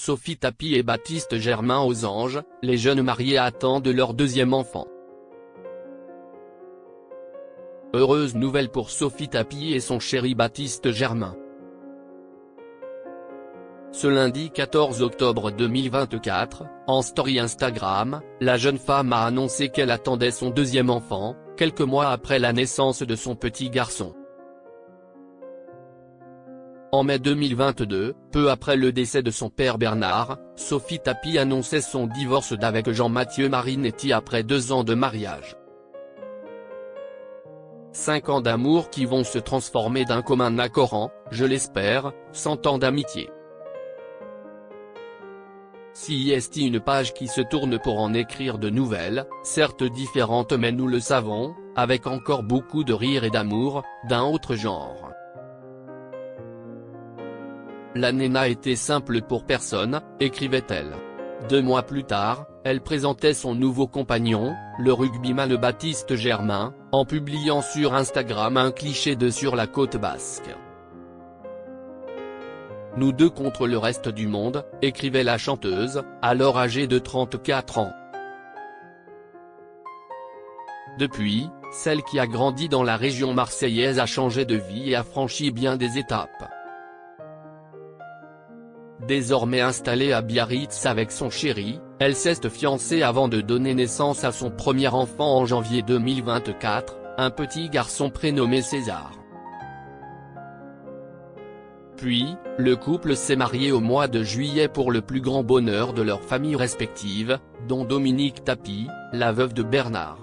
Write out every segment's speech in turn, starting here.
Sophie Tapie et Baptiste Germain aux anges, les jeunes mariés attendent leur deuxième enfant. Heureuse nouvelle pour Sophie Tapie et son chéri Baptiste Germain. Ce lundi 14 octobre 2024, en story Instagram, la jeune femme a annoncé qu'elle attendait son deuxième enfant, quelques mois après la naissance de son petit garçon. En mai 2022, peu après le décès de son père Bernard, Sophie Tapie annonçait son divorce d'avec Jean-Mathieu Marinetti après 2 ans de mariage. 5 ans d'amour qui vont se transformer d'un commun accord en, je l'espère, 100 ans d'amitié. Si est une page qui se tourne pour en écrire de nouvelles, certes différentes mais nous le savons, avec encore beaucoup de rire et d'amour, d'un autre genre. L'année n'a été simple pour personne, écrivait-elle. 2 mois plus tard, elle présentait son nouveau compagnon, le rugbyman Baptiste Germain, en publiant sur Instagram un cliché de sur la côte basque. Nous deux contre le reste du monde, écrivait la chanteuse, alors âgée de 34 ans. Depuis, celle qui a grandi dans la région marseillaise a changé de vie et a franchi bien des étapes. Désormais installée à Biarritz avec son chéri, elle s'est fiancée avant de donner naissance à son premier enfant en janvier 2024, un petit garçon prénommé César. Puis, le couple s'est marié au mois de juillet pour le plus grand bonheur de leurs familles respectives, dont Dominique Tapie, la veuve de Bernard.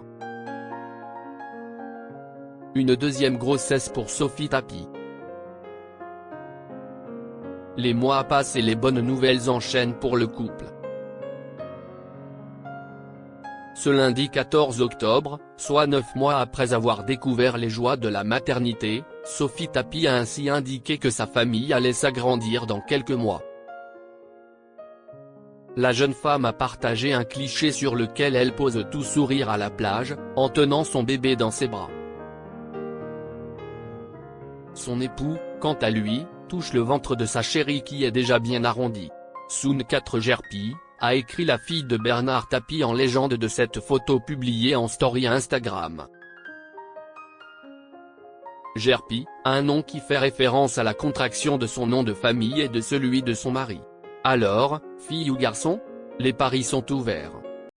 Une deuxième grossesse pour Sophie Tapie. Les mois passent et les bonnes nouvelles enchaînent pour le couple. Ce lundi 14 octobre, soit 9 mois après avoir découvert les joies de la maternité, Sophie Tapie a ainsi indiqué que sa famille allait s'agrandir dans quelques mois. La jeune femme a partagé un cliché sur lequel elle pose tout sourire à la plage, en tenant son bébé dans ses bras. Son époux, quant à lui, touche le ventre de sa chérie qui est déjà bien arrondi. Soun 4 Gerpi, a écrit la fille de Bernard Tapie en légende de cette photo publiée en story Instagram. Gerpi, un nom qui fait référence à la contraction de son nom de famille et de celui de son mari. Alors, fille ou garçon? Les paris sont ouverts.